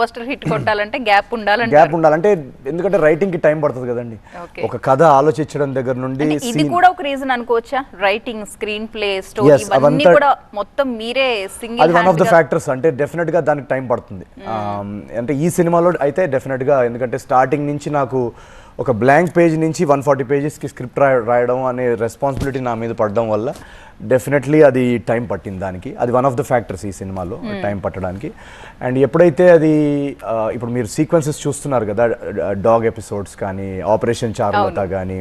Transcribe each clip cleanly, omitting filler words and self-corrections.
Buster hit కొట్టాలంటే gap ఉండాలంటే ఎందుకంటే రైటింగ్ కి టైం పడుతుంది కదండి. ఒక కథ ఆలోచించడం దగ్గర నుండి ఇది కూడా ఒక రీజన్ అనుకోవచ్చా? రైటింగ్, స్క్రీన్ ప్లే, స్టోరీ ఇవన్నీ కూడా మొత్తం మీరే సింగిల్ అది వన్ ఆఫ్ ద ఫ్యాక్టర్స్. అంటే డెఫినెట్ గా దానికి టైం పడుతుంది. అంటే ఈ సినిమాలో అయితే డెఫినెట్ గా, ఎందుకంటే స్టార్టింగ్ నుంచి నాకు ఒక బ్లాంక్ పేజ్ నుంచి 140 పేజెస్కి స్క్రిప్ట్ రాయడం అనే రెస్పాన్సిబిలిటీ నా మీద పడడం వల్ల డెఫినెట్లీ అది టైం పట్టింది. దానికి అది వన్ ఆఫ్ ద ఫ్యాక్టర్స్ ఈ సినిమాలో టైం పట్టడానికి. అండ్ ఎప్పుడైతే అది ఇప్పుడు మీరు సీక్వెన్సెస్ చూస్తున్నారు కదా, డాగ్ ఎపిసోడ్స్ కానీ, ఆపరేషన్ చారులత కానీ,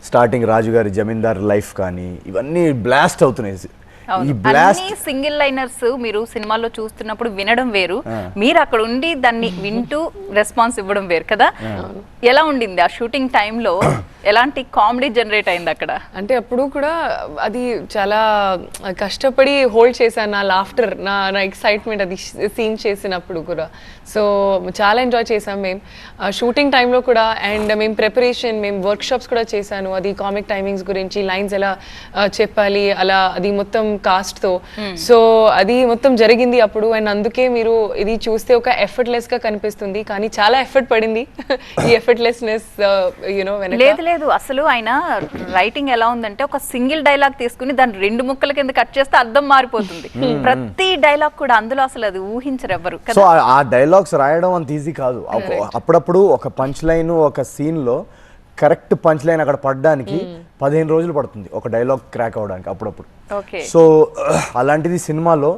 స్టార్టింగ్ రాజుగారి జమీందార్ లైఫ్ కానీ, ఇవన్నీ బ్లాస్ట్ అవుతున్నాయి. ఈ బ్లాస్ట్ సింగిల్ లైనర్స్ మీరు సినిమాలో చూస్తున్నప్పుడు వినడం వేరు, మీరు అక్కడ ఉండి దాన్ని వింటూ రెస్పాన్స్ ఇవ్వడం వేరు కదా. ఎలా ఉండింది ఆ షూటింగ్ టైంలో? ఎలాంటి కామెడీ జనరేట్ అయింది అక్కడ? అంటే అప్పుడు కూడా అది చాలా కష్టపడి హోల్డ్ చేశాను నా లాఫ్టర్, నా ఎక్సైట్మెంట్ అది సీన్ చేసినప్పుడు కూడా. సో చాలా ఎంజాయ్ చేసాం మేము షూటింగ్ టైంలో కూడా. అండ్ మేము ప్రిపరేషన్, మేము వర్క్షాప్స్ కూడా చేశాను. అది కామిక్ టైమింగ్స్ గురించి, లైన్స్ ఎలా చెప్పాలి అలా, అది మొత్తం కాస్ట్తో. సో అది మొత్తం జరిగింది అప్పుడు. అండ్ అందుకే మీరు ఇది చూస్తే ఒక ఎఫర్ట్లెస్గా కనిపిస్తుంది, కానీ చాలా ఎఫర్ట్ పడింది ఈ ఎఫర్ట్లెస్నెస్ యూనో వెనక. లేదు అసలు ఆయన రైటింగ్ ఎలా ఉందంటే, ఒక సింగిల్ డైలాగ్ తీసుకుని దాన్ని 2 ముక్కల కింద కట్ చేస్తే అర్థం మారిపోతుంది. ప్రతి డైలాగ్ కూడా అందులో అసలు అది ఊహించరు ఎవ్వరు. సో ఆ డైలాగ్స్ రాయడం అంత ఈజీ కాదు. అప్పుడప్పుడు ఒక పంచ్ లైన్ ఒక సీన్ లో కరెక్ట్ పంచ్ లైన్ అక్కడ పడడానికి 15 రోజులు పడుతుంది ఒక డైలాగ్ క్రాక్ అవడానికి అప్పుడప్పుడు. సో అలాంటిది సినిమాలో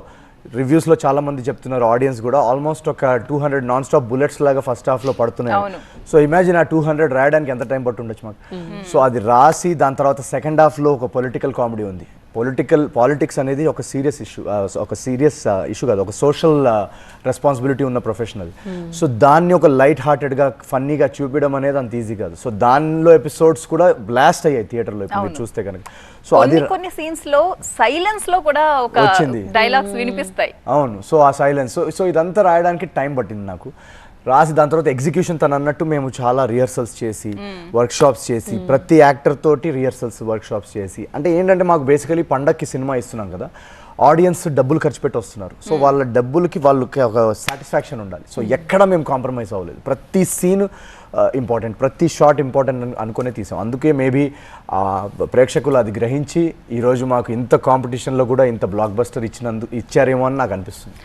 రివ్యూస్లో చాలా మంది చెప్తున్నారు, ఆడియన్స్ కూడా, ఆల్మోస్ట్ ఒక 200 నాన్ స్టాప్ బుల్లెట్స్ లాగా ఫస్ట్ హాఫ్లో పడుతున్నాయి. సో ఇమాజిన్ ఆ 200 రాయడానికి ఎంత టైం పట్టుండొచ్చు మాకు. సో అది రాసి దాని తర్వాత సెకండ్ హాఫ్లో ఒక పొలిటికల్ కామెడీ ఉంది. పాలిటిక్స్ అనేది ఒక సీరియస్ ఇష్యూ కాదు, ఒక సోషల్ రెస్పాన్సిబిలిటీ ఉన్న ప్రొఫెషనల్. సో దాన్ని ఒక లైట్ హార్టెడ్గా ఫన్నీగా చూపించడం అనేది అంత ఈజీ కాదు. సో దానిలో ఎపిసోడ్స్ కూడా బ్లాస్ట్ అయ్యాయి థియేటర్లో మీరు చూస్తే కనుక. సో అది కొన్ని సీన్స్ లో సైలెన్స్ లో కూడా ఒక డైలాగ్స్ వినిపిస్తాయి. అవును. సో ఆ సైలెన్స్, సో ఇదంతా రాయడానికి టైం పట్టింది నాకు. రాసి దాని తర్వాత ఎగ్జిక్యూషన్ తను అన్నట్టు మేము చాలా రిహర్సల్స్ చేసి, వర్క్షాప్స్ చేసి, ప్రతి యాక్టర్ తోటి రిహర్సల్స్ వర్క్షాప్స్ చేసి. అంటే ఏంటంటే మాకు బేసికలీ పండక్కి సినిమా ఇస్తున్నాం కదా, ఆడియన్స్ డబ్బులు ఖర్చు పెట్టి వస్తున్నారు. సో వాళ్ళ డబ్బులకి వాళ్ళకి ఒక సాటిస్ఫాక్షన్ ఉండాలి. సో ఎక్కడ మేము కాంప్రమైజ్ అవ్వలేదు. ప్రతి సీన్ ఇంపార్టెంట్, ప్రతి షాట్ ఇంపార్టెంట్ అనుకునే తీసాం. అందుకే మేబీ ప్రేక్షకులు అది గ్రహించి ఈరోజు మాకు ఇంత కాంపిటీషన్లో కూడా ఇంత బ్లాక్ బస్టర్ ఇచ్చారేమో అని నాకు అనిపిస్తుంది.